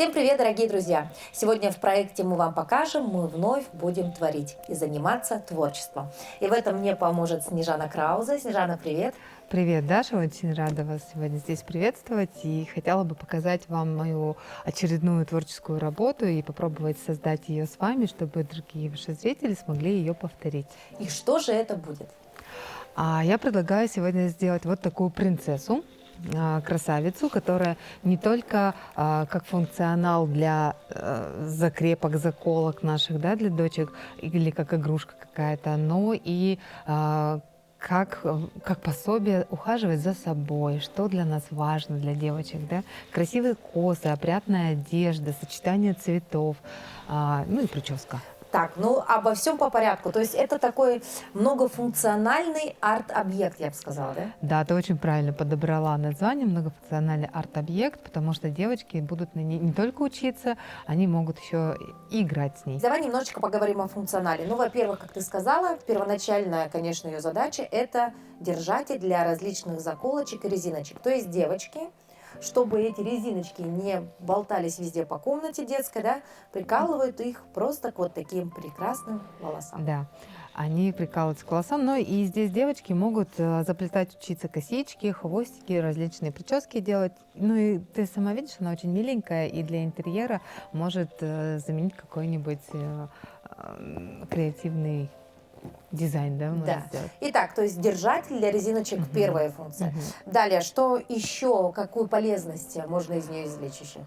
Всем привет, дорогие друзья! Сегодня в проекте «Мы вам покажем» мы вновь будем творить и заниматься творчеством. И в этом мне поможет Снежана Краузе. Снежана, привет! Привет, Даша! Очень рада вас сегодня здесь приветствовать и хотела бы показать вам мою очередную творческую работу и попробовать создать ее с вами, чтобы другие ваши зрители смогли ее повторить. И что же это будет? Я предлагаю сегодня сделать вот такую принцессу, красавицу, которая не только как функционал для закрепок, заколок наших, да, для дочек, или как игрушка какая-то, но и как пособие ухаживать за собой, что для нас важно, для девочек, да? Красивые косы, опрятная одежда, сочетание цветов, ну и прическа. Так, ну обо всем по порядку. То есть это такой многофункциональный арт-объект, я бы сказала, да? Да, ты очень правильно подобрала название многофункциональный арт-объект, потому что девочки будут на ней не только учиться, они могут еще и играть с ней. Давай немножечко поговорим о функционале. Ну, во-первых, как ты сказала, первоначальная, конечно, ее задача – это держатель для различных заколочек и резиночек. То есть девочки, чтобы эти резиночки не болтались везде по комнате детской, да, прикалывают их просто к вот таким прекрасным волосам. Да, они прикалываются к волосам, но и здесь девочки могут заплетать, учиться косички, хвостики, различные прически делать. Ну и ты сама видишь, она очень миленькая и для интерьера может заменить какой-нибудь креативный дизайн, да, можно Да. сделать. Итак, то есть держатель для резиночек – первая функция. Далее, что еще, какую полезность можно из нее извлечь еще?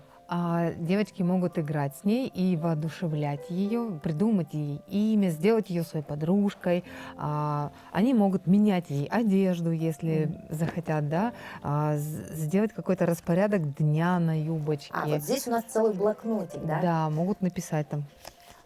Девочки могут играть с ней и воодушевлять ее, придумать ей имя, сделать ее своей подружкой. Они могут менять ей одежду, если захотят, да, сделать какой-то распорядок дня на юбочке. Вот здесь у нас целый блокнотик, да? Да, могут написать там.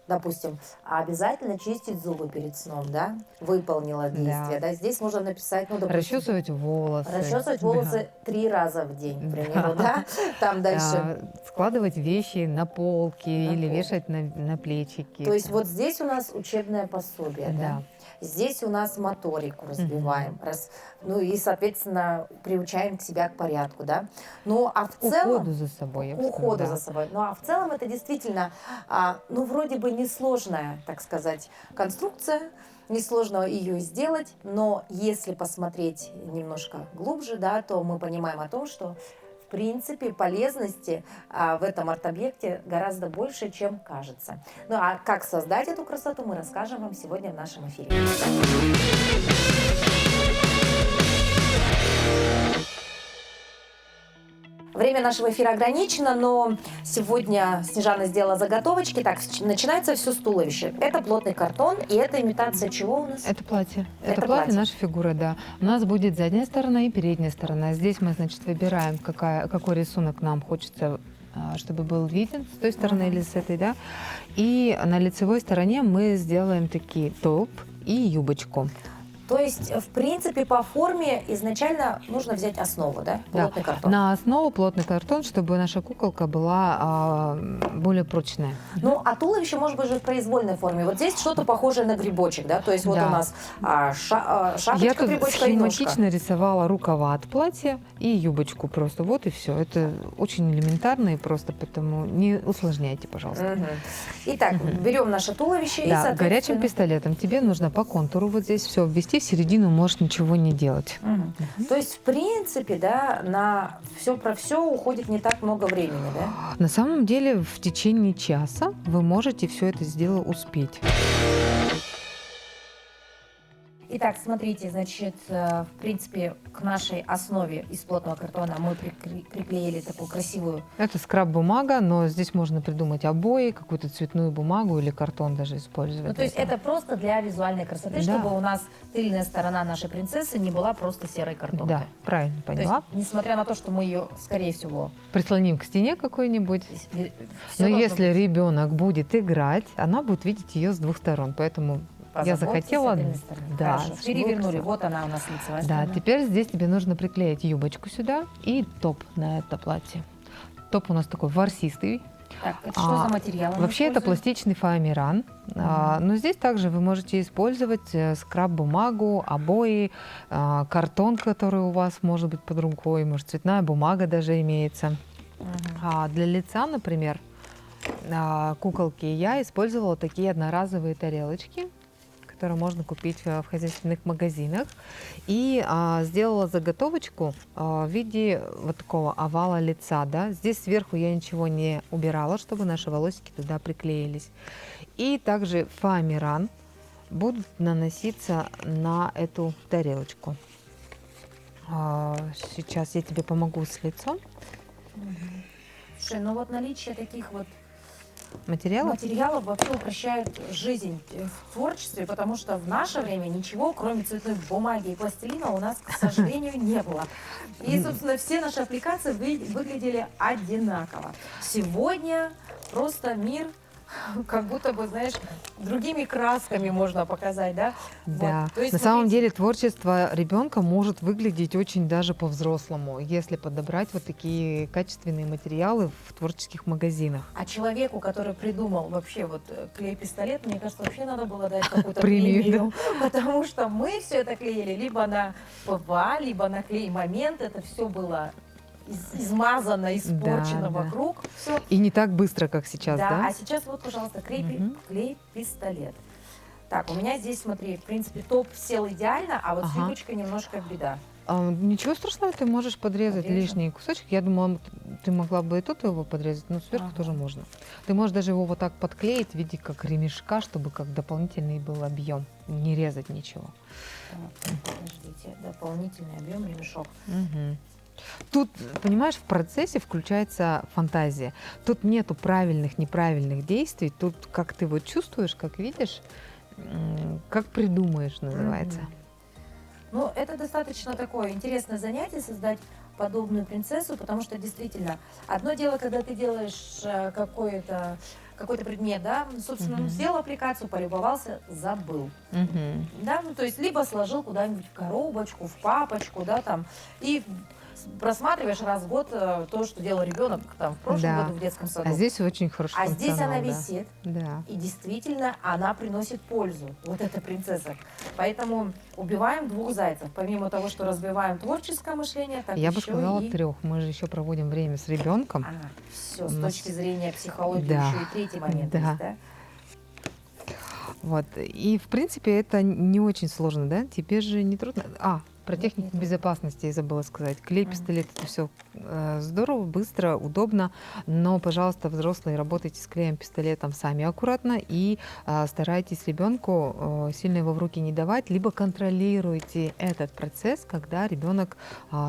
Допустим, обязательно чистить зубы перед сном, да? Выполнила действие, да? Здесь можно написать, ну, допустим, расчесывать волосы. расчесывать волосы 3 раза в день, к примеру, да? Там дальше. Складывать вещи на полки или полки. вешать на плечики. То есть вот здесь у нас учебное пособие, да? Да. Здесь у нас моторику развиваем, ну и, соответственно, приучаем к себя к порядку, да? Ну, а в целом... Уходу за собой. Уходу за собой. Ну, а в целом это действительно, ну, вроде бы несложная, так сказать, конструкция, несложно ее сделать, но если посмотреть немножко глубже, да, то мы понимаем о том, что в принципе полезности в этом арт-объекте гораздо больше, чем кажется. Ну а как создать эту красоту, мы расскажем вам сегодня в нашем эфире. Время нашего эфира ограничено, но сегодня Снежана сделала заготовочки. Так, начинается все с туловища. Это плотный картон, и это имитация чего у нас? Это платье. Это платье. платье нашей фигуры, да. У нас будет задняя сторона и передняя сторона. Здесь мы, значит, выбираем, какой рисунок нам хочется, чтобы был виден с той стороны или с этой, да. И на лицевой стороне мы сделаем такие топ и юбочку. То есть, в принципе, по форме изначально нужно взять основу, да? Плотный картон. На основу плотный картон, чтобы наша куколка была более прочная. Ну, а туловище может быть же в произвольной форме. Вот здесь что-то похожее на грибочек, да? То есть вот у нас шапочка, Я тут грибочка и ножка. схематично рисовала рукава от платья и юбочку просто. Вот и все. Это очень элементарно и просто, поэтому не усложняйте, пожалуйста. Итак, берем наше туловище и, соответственно... горячим пистолетом тебе нужно по контуру вот здесь все ввести, в середину можешь ничего не делать. То есть, в принципе, да, на все про все уходит не так много времени, да? На самом деле, в течение часа вы можете все это сделать успеть. Итак, смотрите, значит, в принципе, к нашей основе из плотного картона мы приклеили такую красивую... Это скраб-бумага, но здесь можно придумать обои, какую-то цветную бумагу или картон даже использовать. Ну, то есть это просто для визуальной красоты, чтобы у нас тыльная сторона нашей принцессы не была просто серой картонкой. Да, правильно поняла. То есть, несмотря на то, что мы ее, скорее всего... прислоним к стене какой-нибудь. Но если ребенок будет играть, она будет видеть ее с двух сторон, поэтому... я захотела, да, перевернули, вот она у нас лицевая сторона. Да, теперь здесь тебе нужно приклеить юбочку сюда и топ на это платье. Топ у нас такой ворсистый. Так, это что за материал? Вообще это пластичный фоамиран, но здесь также вы можете использовать скраб-бумагу, обои, картон, который у вас может быть под рукой, может цветная бумага даже имеется. Мгм. Для лица, например, куколки я использовала такие одноразовые тарелочки, которые можно купить в хозяйственных магазинах. И сделала заготовочку в виде вот такого овала лица. Да? Здесь сверху я ничего не убирала, чтобы наши волосики туда приклеились. И также фоамиран будут наноситься на эту тарелочку. Сейчас я тебе помогу с лицом. Мгм. Слушай, ну вот наличие таких вот Материалов. материалов вообще упрощает жизнь в творчестве, потому что в наше время ничего, кроме цветной бумаги и пластилина, у нас, к сожалению, не было. И, собственно, все наши аппликации выглядели одинаково. Сегодня просто мир как будто бы, знаешь, другими красками можно показать, да? Да. Вот. То есть, На самом смотрите, деле творчество ребенка может выглядеть очень даже по-взрослому, если подобрать вот такие качественные материалы в творческих магазинах. а человеку, который придумал вообще вот клей-пистолет, мне кажется, вообще надо было дать какую-то Премию, премию, потому что мы все это клеили либо на ПВА, либо на клей-момент, это все было измазано, испорчено да. вокруг, все. И не так быстро, как сейчас, Да, да? а сейчас вот, пожалуйста, Мгм. клей-пистолет. Так, у меня здесь, смотри, в принципе, топ сел идеально, а вот с Ага. юбочкой немножко беда. Ничего страшного, ты можешь подрезать Подрежу? лишний кусочек. Я думала, ты могла бы и тут его подрезать, но сверху Ага. тоже можно. Ты можешь даже его вот так подклеить в виде как ремешка, чтобы как дополнительный был объем, не резать ничего. Так, подождите, дополнительный объем ремешок. Мгм. Тут, понимаешь, в процессе включается фантазия. Тут нету правильных, неправильных действий. Тут как ты вот чувствуешь, как видишь, как придумаешь, называется. Мгм. Ну, это достаточно такое интересное занятие, создать подобную принцессу, потому что действительно, одно дело, когда ты делаешь какой-то предмет, да, собственно, Мгм. сделал аппликацию, полюбовался, забыл. Мгм. Да, ну, то есть либо сложил куда-нибудь в коробочку, в папочку, да, там, и просматриваешь раз в год то, что делал ребенок там в прошлом Да. году в детском саду. А здесь очень хороший А здесь она функционал, да. висит, Да. и действительно она приносит пользу, вот эта принцесса. Поэтому убиваем двух зайцев. Помимо того, что развиваем творческое мышление, так Я бы еще сказала и... 3. Мы же еще проводим время с ребенком. все, У с нас- точки зрения психологии Да, еще и третий момент да. есть, да? Вот. И в принципе это не очень сложно, да? Тебе же не трудно. Про Нет, технику не трудно. безопасности я забыла сказать. Клей, Мгм. пистолет, это все здорово, быстро, удобно, но, пожалуйста, взрослые, работайте с клеем, пистолетом сами аккуратно и старайтесь ребенку сильно его в руки не давать, либо контролируйте этот процесс, когда ребенок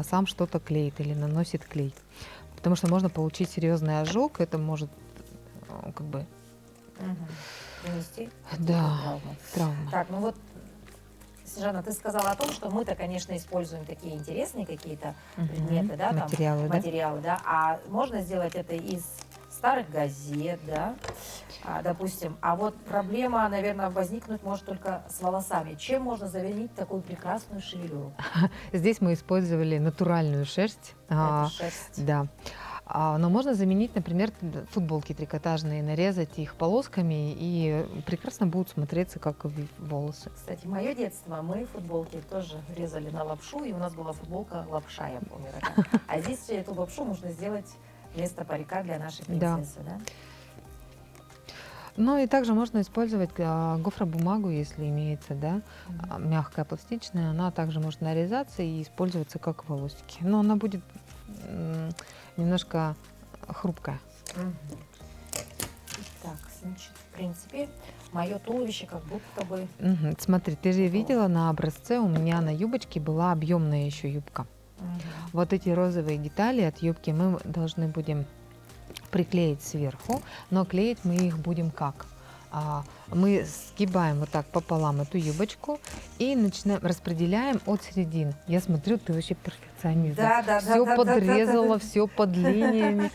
сам что-то клеит или наносит клей. Потому что можно получить серьезный ожог, это может как бы, Мгм. Принести да, травму. травма. Так, ну вот, Снежана, ты сказала о том, что мы-то, конечно, используем такие интересные какие-то предметы, да, там, Материалы, да? материалы, да, а можно сделать это из старых газет, да, допустим. А вот проблема, наверное, возникнуть может только с волосами. Чем можно заменить такую прекрасную шевелюру? Здесь мы использовали натуральную шерсть. Это шерсть. Да. Но можно заменить, например, футболки трикотажные, нарезать их полосками, и прекрасно будут смотреться как волосы. Кстати, мое детство, мы футболки тоже резали на лапшу, и у нас была футболка лапша, я помню такая. А здесь эту лапшу можно сделать вместо парика для нашей Да. принцессы, да? Ну и также можно использовать гофробумагу, если имеется, да, мягкая, пластичная. Она также может нарезаться и использоваться как волосики. Но она будет немножко хрупкая. Мгм. Так, значит, в принципе, мое туловище как будто бы... Мгм. Смотри, ты же Готово. видела на образце, у меня на юбочке была объемная еще юбка. Мгм. Вот эти розовые детали от юбки мы должны будем приклеить сверху, но клеить мы их будем как? Мы сгибаем вот так пополам эту юбочку и начинаем распределяем от середин. Я смотрю, ты вообще перфекционист. Да, да, да, Все да, да, подрезала, да, да. все под линиями.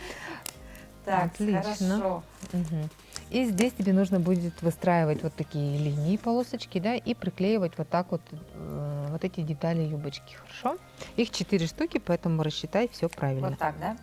Так, Отлично. хорошо. Мгм. И здесь тебе нужно будет выстраивать вот такие линии, полосочки, да, и приклеивать вот так вот вот эти детали юбочки, хорошо? Их 4 штуки, поэтому рассчитай все правильно. Вот так, да?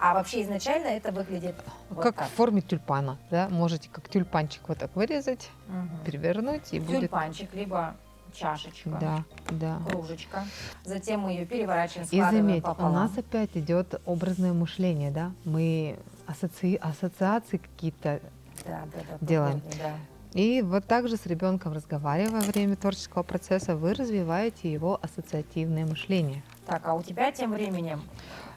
А вообще изначально это выглядит вот Как так. в форме тюльпана, да, можете как тюльпанчик вот так вырезать, Мгм. перевернуть и будет. Тюльпанчик, либо чашечка, Да, да. кружечка. Затем мы ее переворачиваем, И складываем заметь, у пополам. нас опять идет образное мышление, да? Мы ассоциации какие-то Да, да, да, делаем. попробуй, да. И вот так же с ребенком разговаривая во время творческого процесса, вы развиваете его ассоциативное мышление. Так, а у тебя тем временем...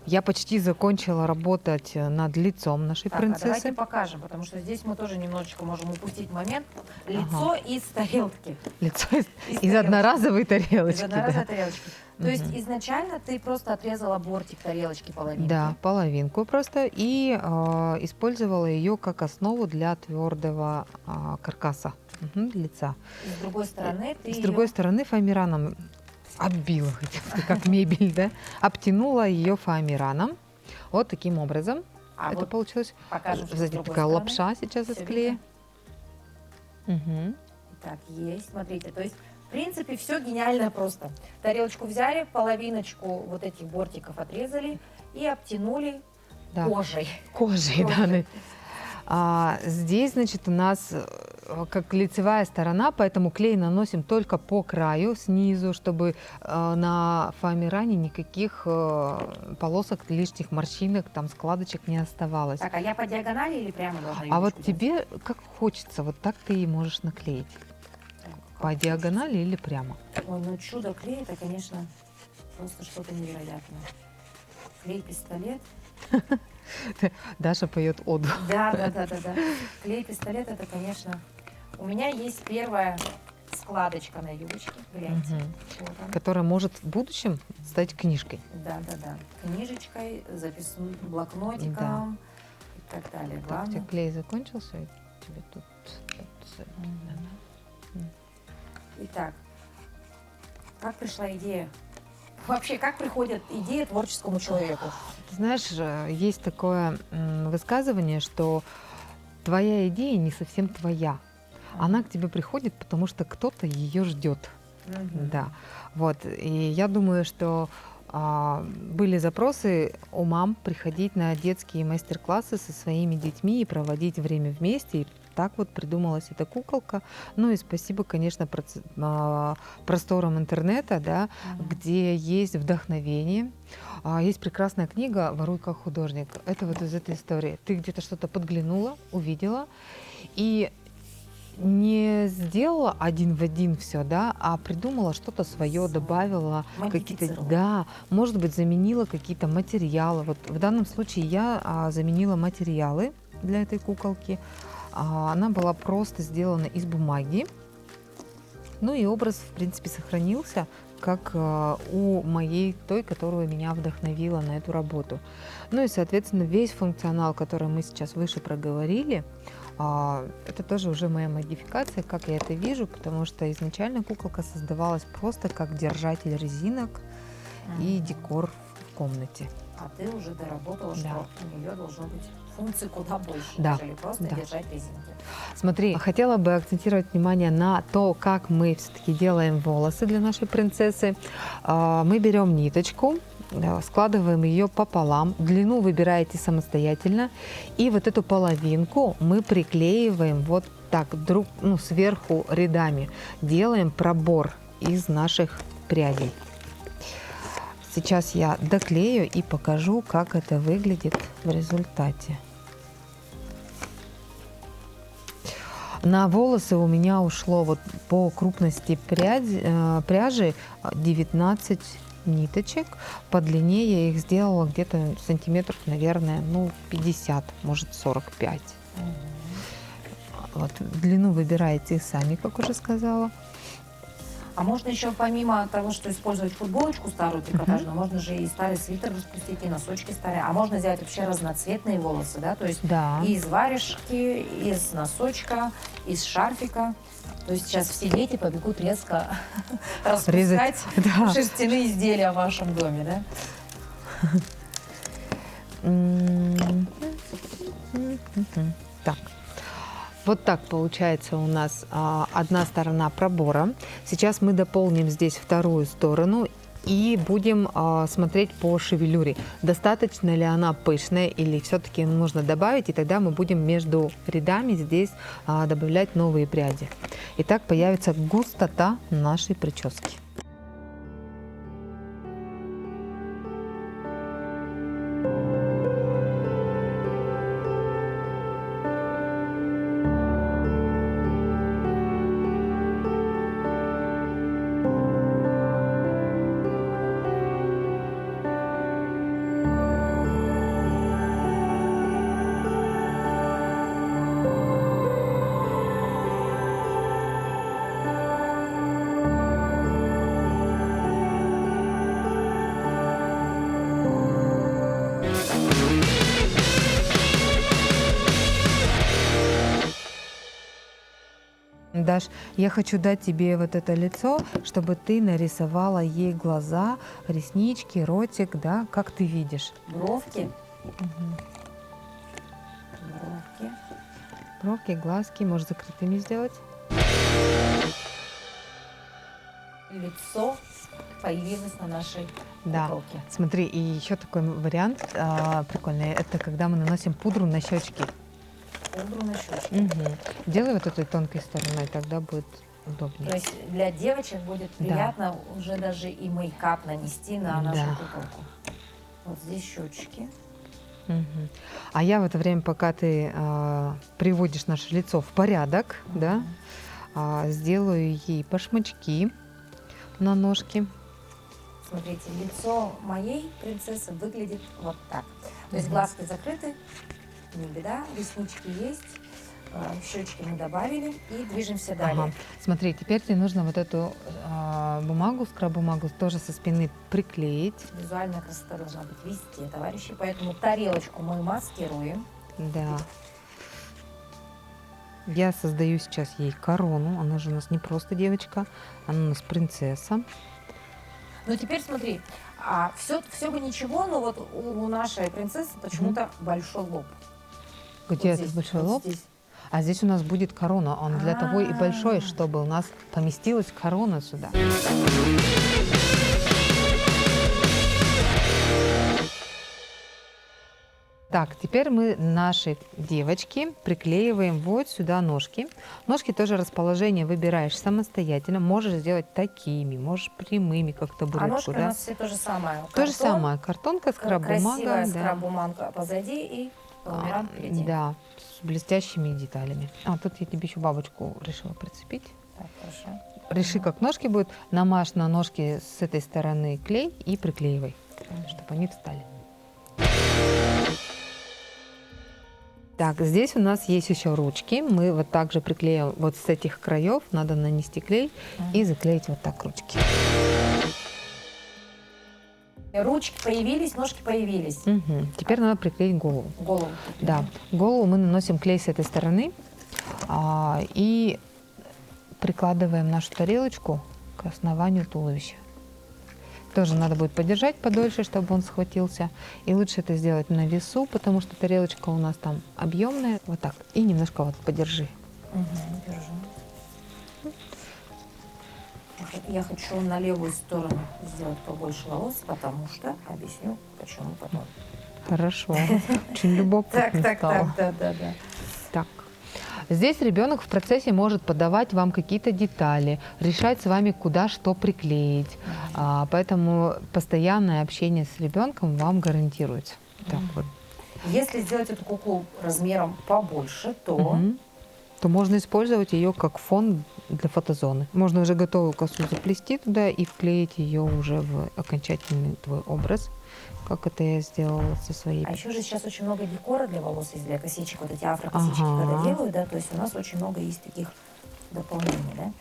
Я почти закончила работать над лицом нашей Так, а давайте принцессы. покажем, потому что здесь мы тоже немножечко можем упустить момент. Лицо из тарелки. Лицо из тарелочки. одноразовой Из тарелочки. одноразовой Да. тарелочки. То есть изначально ты просто отрезала бортик тарелочки половинки. Да, половинку просто. И использовала ее как основу для твердого каркаса лица. И с другой стороны ты С другой стороны фоамираном оббила, хотела сказать, как мебель, да, обтянула ее фоамираном. Вот таким образом. А Это вот получилось. покажем, что с Сзади другой такая стороны. лапша сейчас из Всё клея. Мгм. Так, есть, смотрите. То есть, в принципе, все гениально просто. Тарелочку взяли, половиночку вот этих бортиков отрезали и обтянули Да. кожей. Кожей, да. Кожей. Здесь, значит, у нас как лицевая сторона, поэтому клей наносим только по краю, снизу, чтобы на фоамиране никаких полосок, лишних морщинок, там складочек не оставалось. Так, а я по диагонали или прямо должна А вот юбочку делать? тебе как хочется, вот так ты и можешь наклеить. Так, По как диагонали или прямо. хочется. Ой, ну чудо клей, это, конечно, просто что-то невероятное. Клей-пистолет. Даша поет оду. Да, да, да, да, да. Клей-пистолет, это, конечно... У меня есть первая складочка на юбочке. Гляньте. Мгм. Вот она. Которая может в будущем стать книжкой. Да, да, да. Книжечкой, записным блокнотиком и так далее. Так, у Главное. тебя клей закончился? И тебе тут... Итак, как пришла идея? Вообще, как приходит идея творческому человеку? Ты знаешь, есть такое высказывание, что твоя идея не совсем твоя. Она к тебе приходит, потому что кто-то ее ждет. Мгм. Да, вот. И я думаю, что были запросы у мам приходить на детские мастер-классы со своими детьми и проводить время вместе. И так вот придумалась эта куколка. Ну и спасибо, конечно, просторам интернета, да, Мгм. где есть вдохновение. Есть прекрасная книга «Воруй как художник». Это вот из этой истории. Ты где-то что-то подглянула, увидела и не сделала один в один все, да, а придумала что-то свое, добавила какие-то, Модифицировала. да, может быть, заменила какие-то материалы. Вот в данном случае я заменила материалы для этой куколки. Она была просто сделана из бумаги. Ну и образ, в принципе, сохранился, как у моей, той, которая меня вдохновила на эту работу. Ну и, соответственно, весь функционал, который мы сейчас выше проговорили, это тоже уже моя модификация, как я это вижу, потому что изначально куколка создавалась просто как держатель резинок и Мгм. декор в комнате. А ты уже доработала, Да. что у нее должно быть функций куда больше, Да, нежели просто да. держать резинки. Смотри, хотела бы акцентировать внимание на то, как мы все-таки делаем волосы для нашей принцессы. Мы берем ниточку, складываем ее пополам, длину выбираете самостоятельно, и вот эту половинку мы приклеиваем вот так сверху рядами, делаем пробор из наших прядей. Сейчас я доклею и покажу, как это выглядит в результате. На волосы у меня ушло вот по крупности пряжи 19 ниточек. По длине я их сделала где-то сантиметров, наверное, 50, может 45. Вот, длину выбираете сами, как уже сказала. А можно еще помимо того, что использовать футболочку старую трикотажную, можно же и старый свитер распустить, и носочки старые. А можно взять вообще разноцветные волосы, да? То есть Да. и из варежки, из носочка, из шарфика. То есть сейчас все дети побегут резко распускать Да. шерстяные изделия в вашем доме, да? Так. Вот так получается у нас одна сторона пробора. Сейчас мы дополним здесь вторую сторону И будем смотреть по шевелюре, достаточно ли она пышная или все-таки нужно добавить, и тогда мы будем между рядами здесь добавлять новые пряди. И так появится густота нашей прически. Даш, я хочу дать тебе вот это лицо, чтобы ты нарисовала ей глаза, реснички, ротик, да, как ты видишь. Бровки. Мгм. Бровки. Бровки, глазки, можешь закрытыми сделать. Лицо появилось на нашей Да. куколке. Смотри, и еще такой вариант прикольный, это когда мы наносим пудру на щечки. Пудру на щечки. Мгм. Делай вот этой тонкой стороной, тогда будет То удобнее. есть для девочек будет Да. приятно уже даже и мейкап нанести на нашу Да. куколку. Вот здесь щечки. Мгм. А я в это время, пока ты приводишь наше лицо в порядок, да, сделаю ей башмачки на ножки. Смотрите, лицо моей принцессы выглядит вот так. То есть Мгм. глазки закрыты, не беда, реснички есть, щечки мы добавили и движемся далее. Ага. Смотри, теперь тебе нужно вот эту бумагу, скраб-бумагу тоже со спины приклеить. Визуальная красота должна быть везде, товарищи, поэтому тарелочку мы маскируем. Да. Я создаю сейчас ей корону. Она же у нас не просто девочка, она у нас принцесса. Но теперь смотри, все бы ничего, но вот у нашей принцессы почему-то большой лоб. Где Вот этот здесь, большой вот лоб? здесь. А здесь у нас будет корона. Он для того и большой, А. чтобы у нас поместилась корона сюда. Так, теперь мы нашей девочке приклеиваем вот сюда ножки. Ножки тоже расположение выбираешь самостоятельно. Можешь сделать такими, можешь прямыми, как А табуретку. ножки у Да? нас все то же самое. То же Картон, самое. Картонка, скраб-бумага. красивая Да. скраб-бумага позади и ламинат впереди. Да, с блестящими деталями. А, тут я тебе еще бабочку решила прицепить. Так, хорошо. Реши, как ножки будут. Намажь на ножки с этой стороны клей и приклеивай, чтобы они встали. Так, здесь у нас есть еще ручки. Мы вот также приклеим вот с этих краев. Надо нанести клей и заклеить вот так ручки. Ручки появились, ножки появились. Мгм. Теперь надо приклеить голову. Голову. Да, голову мы наносим клей с этой стороны и прикладываем нашу тарелочку к основанию туловища. Тоже надо будет подержать подольше, чтобы он схватился. И лучше это сделать на весу, потому что тарелочка у нас там объемная. Вот так. И немножко вот подержи. Держу. Я хочу на левую сторону сделать побольше волос, потому что объясню, почему потом. Хорошо. Очень любопытно стало. Да. Так. Здесь ребенок в процессе может подавать вам какие-то детали, решать с вами, куда что приклеить. Поэтому постоянное общение с ребенком вам гарантируется. Так вот. Если сделать эту куклу размером побольше, то Мгм. То можно использовать ее как фон для фотозоны. Можно уже готовую косу заплести туда и вклеить ее уже в окончательный твой образ, как это я сделала со своей. А еще же сейчас очень много декора для волос есть, для косичек, вот эти афрокосички, Ага. когда делают, да, то есть у нас очень много есть таких дополнений, да.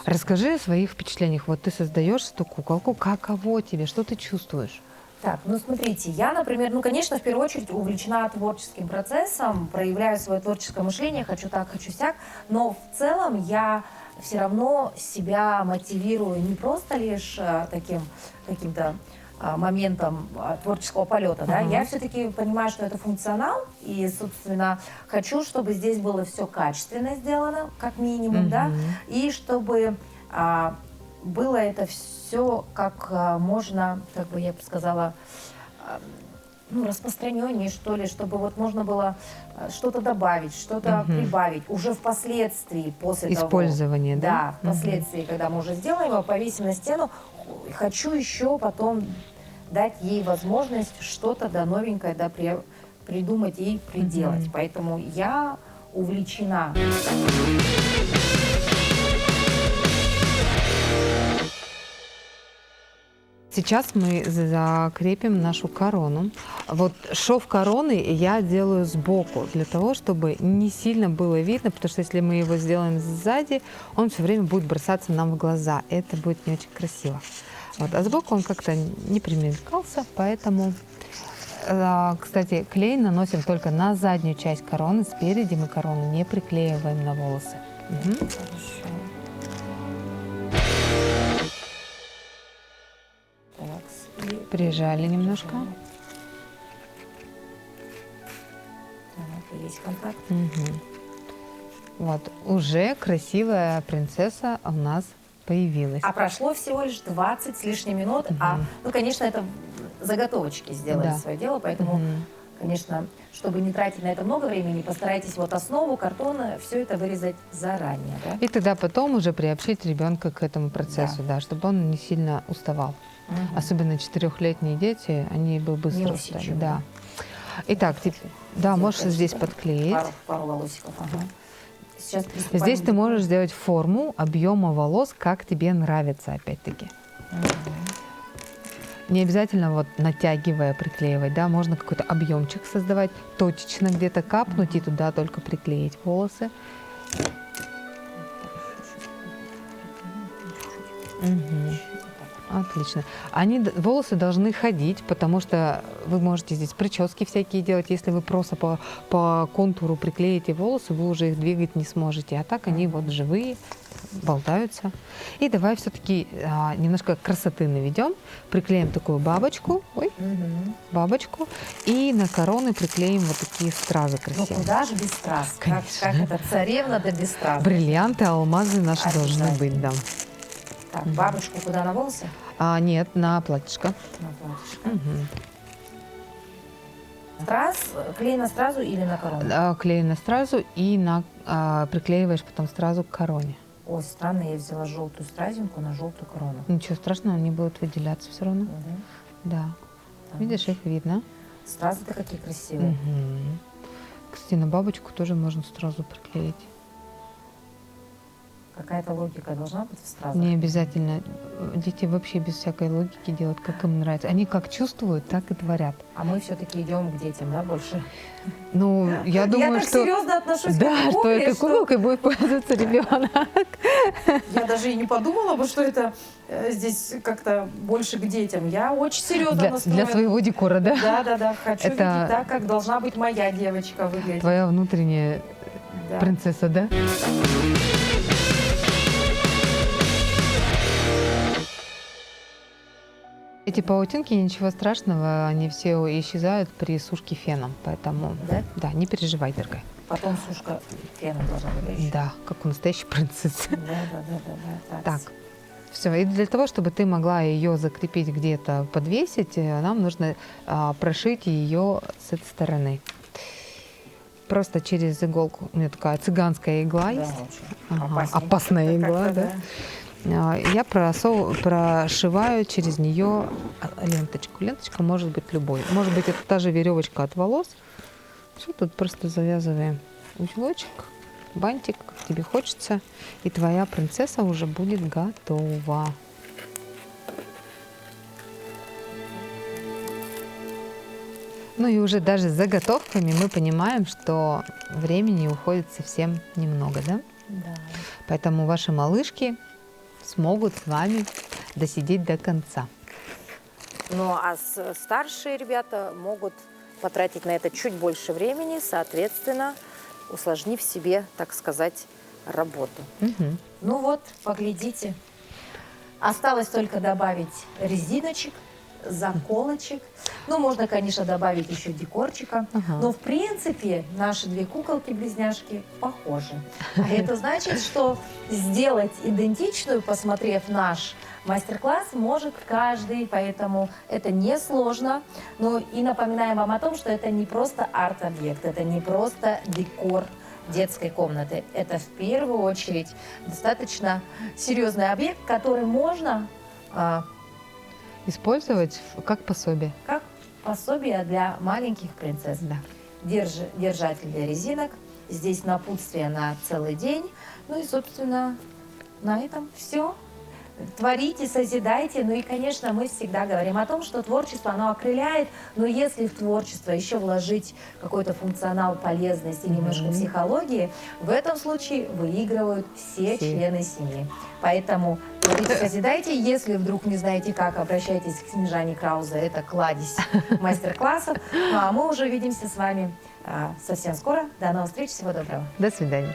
Расскажи о своих впечатлениях. Вот ты создаешь эту куколку, каково тебе, что ты чувствуешь? Так, ну смотрите, я, например, конечно, в первую очередь увлечена творческим процессом, проявляю свое творческое мышление, хочу так, хочу сяк, но в целом я все равно себя мотивирую не просто лишь таким каким-то моментом творческого полета, да, я все-таки понимаю, что это функционал, и, собственно, хочу, чтобы здесь было все качественно сделано, как минимум, да, и чтобы было это все как можно, как бы я бы сказала, ну, распространеннее, что ли, чтобы вот можно было что-то добавить, что-то прибавить уже впоследствии, после Использование, того. да? Да, впоследствии, когда мы уже сделаем его, повесим на стену, хочу еще потом дать ей возможность что-то новенькое придумать и приделать. Поэтому я увлечена. Сейчас мы закрепим нашу корону. Вот шов короны я делаю сбоку, для того, чтобы не сильно было видно, потому что если мы его сделаем сзади, он все время будет бросаться нам в глаза. Это будет не очень красиво. Вот. А сбоку он как-то не примелькался, поэтому, кстати, клей наносим только на заднюю часть короны. Спереди мы корону не приклеиваем на волосы. Хорошо. Прижали немножко. Так, есть контакт. Вот, уже красивая принцесса у нас появилась. А прошло всего лишь 20 с лишним минут. Ну, конечно, это заготовочки сделали свое дело, поэтому, конечно, чтобы не тратить на это много времени, постарайтесь вот основу картона, все это вырезать заранее. Да? И тогда потом уже приобщить ребенка к этому процессу, да, чтобы он не сильно уставал. Особенно 4-летние дети, они бы быстро устали. Да. Итак, да, можешь здесь подклеить. Пару волосиков. Ага. Сейчас Здесь ты можешь сделать форму объема волос, как тебе нравится, опять-таки. Не обязательно вот натягивая, приклеивать, да, можно какой-то объемчик создавать, точечно где-то капнуть и туда только приклеить волосы. Отлично. Волосы должны ходить, потому что вы можете здесь прически всякие делать. Если вы просто по контуру приклеите волосы, вы уже их двигать не сможете. А так они вот живые, болтаются. И давай все-таки немножко красоты наведем. Приклеим такую бабочку. Бабочку. И на короны приклеим вот такие стразы красивые. Ну куда же без страз? Как это царевна да без страз? Бриллианты, алмазы наши должны быть, да. Так, бабочку куда, на волосы? Нет, на платьишко. На платьишко. Страз, клей на стразу или на корону? Клей на стразу и приклеиваешь потом стразу к короне. Ой, странно, я взяла желтую стразинку на желтую корону. Ничего страшного, они будут выделяться все равно. Да. Так. Видишь, их видно. Стразы-то какие красивые. Кстати, на бабочку тоже можно стразу приклеить. Какая-то логика должна быть в стразах? Не обязательно. Дети вообще без всякой логики делают, как им нравится. Они как чувствуют, так и творят. А мы все-таки идем к детям, да, больше? Ну, я думаю, так что... серьезно отношусь к Да, этой что кукле, этой куколкой будет пользоваться ребенок. Я даже и не подумала бы, что это здесь как-то больше к детям. Я очень серьезно настроена. Для своего декора, да? Да. Хочу видеть так, как должна быть моя девочка выглядеть. Твоя внутренняя принцесса, да? Эти паутинки, ничего страшного, они все исчезают при сушке феном, поэтому да, не переживай, дорогая. Потом сушка феном должна быть еще. Да, как у настоящей принцессы. Да. Так, все. И для того, чтобы ты могла ее закрепить где-то, подвесить, нам нужно прошить ее с этой стороны. Просто через иголку. У меня такая цыганская игла есть. Опасная игла, да. Я прошиваю через нее ленточку. Ленточка может быть любой. Может быть, это та же веревочка от волос. Все, тут просто завязываем узелочек, бантик, как тебе хочется. И твоя принцесса уже будет готова. Ну и уже даже с заготовками мы понимаем, что времени уходит совсем немного, да? Да. Поэтому ваши малышки смогут с вами досидеть до конца. Ну а старшие ребята могут потратить на это чуть больше времени, соответственно, усложнив себе, так сказать, работу. Ну вот, поглядите. Осталось только добавить резиночек заколочек. Ну, можно, конечно, добавить еще декорчика. Ага. Но, в принципе, наши две куколки-близняшки похожи. А это значит, что сделать идентичную, посмотрев наш мастер-класс, может каждый, поэтому это несложно. Ну и напоминаем вам о том, что это не просто арт-объект, это не просто декор детской комнаты. Это в первую очередь достаточно серьезный объект, который можно Использовать как пособие. как пособие для маленьких принцесс. Да. Держатель для резинок. Здесь напутствие на целый день. Ну и, собственно, на этом все. Творите, созидайте. Ну и, конечно, мы всегда говорим о том, что творчество, оно окрыляет, но если в творчество еще вложить какой-то функционал, полезность и немножко психологии, в этом случае выигрывают все члены семьи. Поэтому творите, созидайте. Если вдруг не знаете как, обращайтесь к Снежане Краузе. Это кладезь мастер-классов. Ну а мы уже увидимся с вами совсем скоро. До новых встреч. Всего доброго. До свидания.